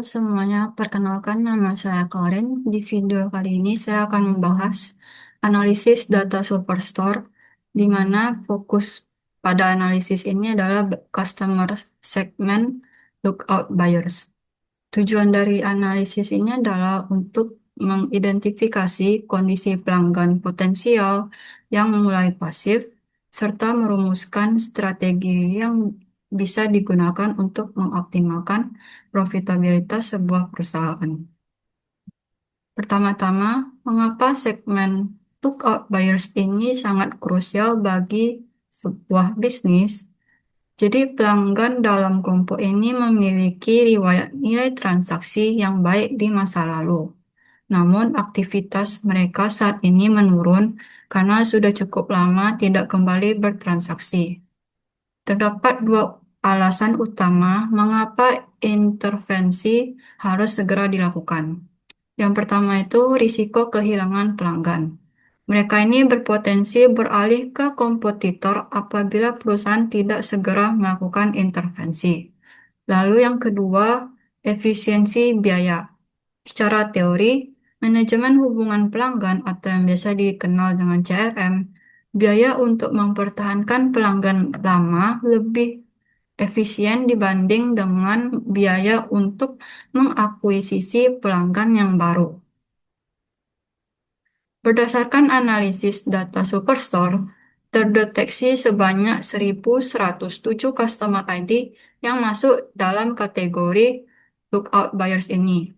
semuanya, perkenalkan nama saya Karen. Di video kali ini saya akan membahas analisis data Superstore, di mana fokus pada analisis ini adalah customer segment lookout buyers. Tujuan dari analisis ini adalah untuk mengidentifikasi kondisi pelanggan potensial yang mulai pasif, serta merumuskan strategi yang bisa digunakan untuk mengoptimalkan profitabilitas sebuah perusahaan. Pertama-tama, mengapa segmen lookout buyers ini sangat krusial bagi sebuah bisnis? Jadi pelanggan dalam kelompok ini memiliki riwayat nilai transaksi yang baik di masa lalu. Namun aktivitas mereka saat ini menurun karena sudah cukup lama tidak kembali bertransaksi. Terdapat dua alasan utama mengapa intervensi harus segera dilakukan. Yang pertama itu risiko kehilangan pelanggan. Mereka ini berpotensi beralih ke kompetitor apabila perusahaan tidak segera melakukan intervensi. Lalu yang kedua, efisiensi biaya. Secara teori, manajemen hubungan pelanggan atau yang biasa dikenal dengan CRM, biaya untuk mempertahankan pelanggan lama lebih efisien dibanding dengan biaya untuk mengakuisisi pelanggan yang baru. Berdasarkan analisis data Superstore, terdeteksi sebanyak 1.107 customer ID yang masuk dalam kategori lookout buyers ini.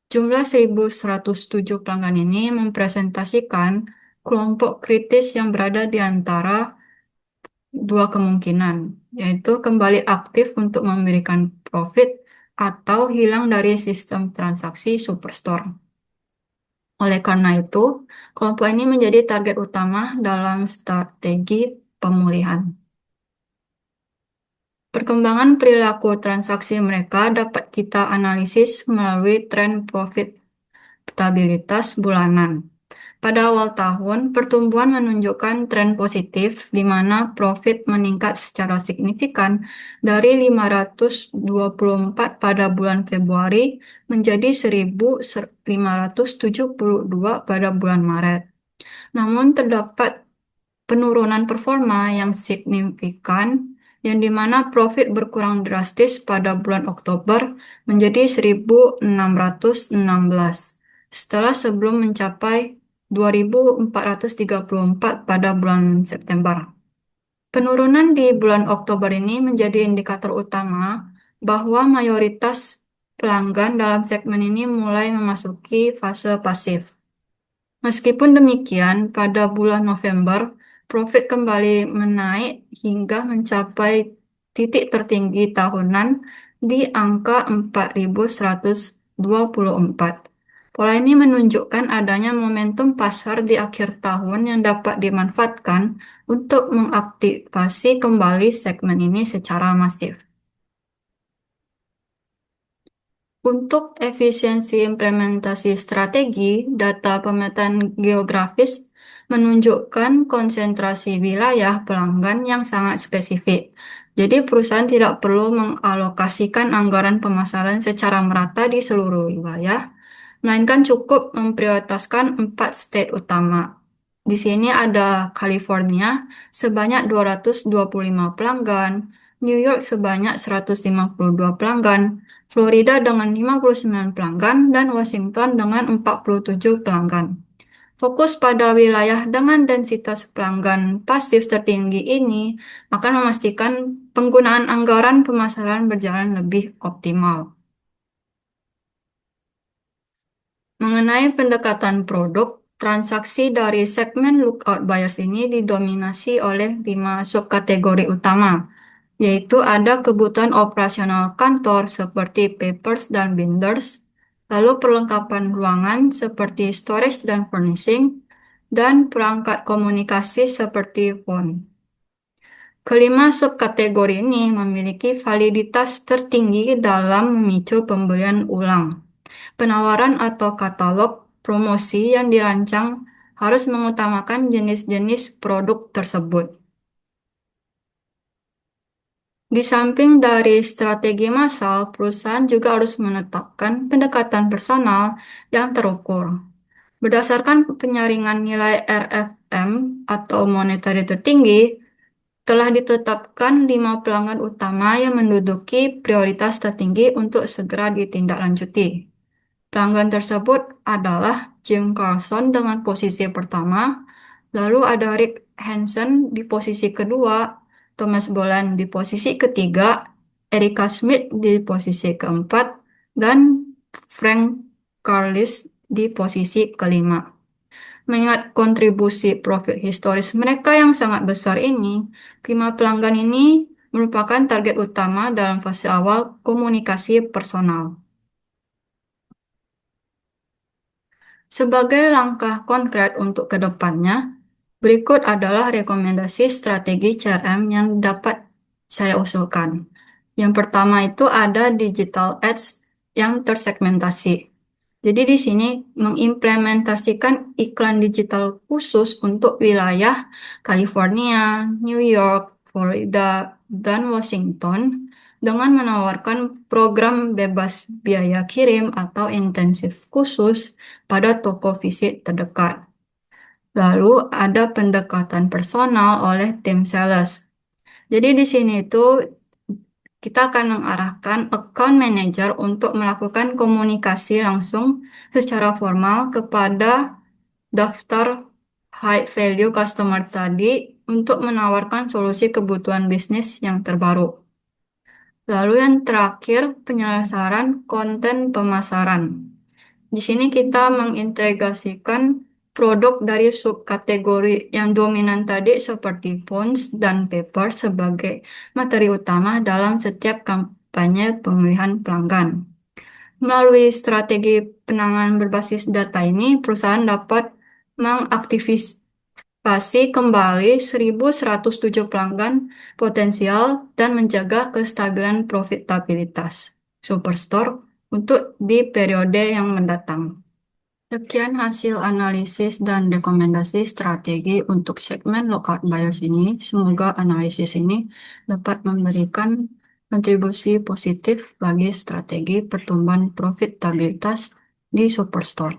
Jumlah 1.107 pelanggan ini mempresentasikan kelompok kritis yang berada di antara dua kemungkinan, yaitu kembali aktif untuk memberikan profit atau hilang dari sistem transaksi Superstore. Oleh karena itu, kelompok ini menjadi target utama dalam strategi pemulihan. Perkembangan perilaku transaksi mereka dapat kita analisis melalui tren profitabilitas bulanan. Pada awal tahun, pertumbuhan menunjukkan tren positif di mana profit meningkat secara signifikan dari 524 pada bulan Februari menjadi 1.572 pada bulan Maret. Namun terdapat penurunan performa yang signifikan yang di mana profit berkurang drastis pada bulan Oktober menjadi 1.616 setelah sebelum mencapai 2.434 pada bulan September. Penurunan di bulan Oktober ini menjadi indikator utama bahwa mayoritas pelanggan dalam segmen ini mulai memasuki fase pasif. Meskipun demikian, pada bulan November, profit kembali menaik hingga mencapai titik tertinggi tahunan di angka 4.124. Pola ini menunjukkan adanya momentum pasar di akhir tahun yang dapat dimanfaatkan untuk mengaktifasi kembali segmen ini secara masif. Untuk efisiensi implementasi strategi, data pemetaan geografis menunjukkan konsentrasi wilayah pelanggan yang sangat spesifik. Jadi perusahaan tidak perlu mengalokasikan anggaran pemasaran secara merata di seluruh wilayah, melainkan cukup memprioritaskan 4 state utama. Di sini ada California sebanyak 225 pelanggan, New York sebanyak 152 pelanggan, Florida dengan 59 pelanggan, dan Washington dengan 47 pelanggan. Fokus pada wilayah dengan densitas pelanggan pasif tertinggi ini akan memastikan penggunaan anggaran pemasaran berjalan lebih optimal. Mengenai pendekatan produk, transaksi dari segmen lookout buyers ini didominasi oleh 5 subkategori utama, yaitu ada kebutuhan operasional kantor seperti papers dan binders, lalu perlengkapan ruangan seperti storage dan furnishing, dan perangkat komunikasi seperti phone. Kelima subkategori ini memiliki validitas tertinggi dalam memicu pembelian ulang. Penawaran atau katalog promosi yang dirancang harus mengutamakan jenis-jenis produk tersebut. Di samping dari strategi massal, perusahaan juga harus menetapkan pendekatan personal yang terukur. Berdasarkan penyaringan nilai RFM atau monetary tertinggi, telah ditetapkan 5 pelanggan utama yang menduduki prioritas tertinggi untuk segera ditindaklanjuti. Pelanggan tersebut adalah Jim Carlson dengan posisi pertama, lalu ada Rick Hansen di posisi kedua, Thomas Boland di posisi ketiga, Erika Smith di posisi keempat, dan Frank Carlis di posisi kelima. Mengingat kontribusi profit historis mereka yang sangat besar ini, 5 pelanggan ini merupakan target utama dalam fase awal komunikasi personal. Sebagai langkah konkret untuk ke depannya, berikut adalah rekomendasi strategi CRM yang dapat saya usulkan. Yang pertama itu ada digital ads yang tersegmentasi. Jadi di sini mengimplementasikan iklan digital khusus untuk wilayah California, New York, Florida, dan Washington dengan menawarkan program bebas biaya kirim atau intensif khusus pada toko fisik terdekat. Lalu ada pendekatan personal oleh tim sales. Jadi di sini itu kita akan mengarahkan account manager untuk melakukan komunikasi langsung secara formal kepada daftar high value customer tadi untuk menawarkan solusi kebutuhan bisnis yang terbaru. Lalu yang terakhir, penyelesaian konten pemasaran. Di sini kita mengintegrasikan produk dari subkategori yang dominan tadi seperti fonts dan paper sebagai materi utama dalam setiap kampanye pemilihan pelanggan. Melalui strategi penanganan berbasis data ini, perusahaan dapat mengaktifasi kembali 1.107 pelanggan potensial dan menjaga kestabilan profitabilitas Superstore untuk di periode yang mendatang. Sekian hasil analisis dan rekomendasi strategi untuk segmen lookout buyers ini. Semoga analisis ini dapat memberikan kontribusi positif bagi strategi pertumbuhan profitabilitas di Superstore.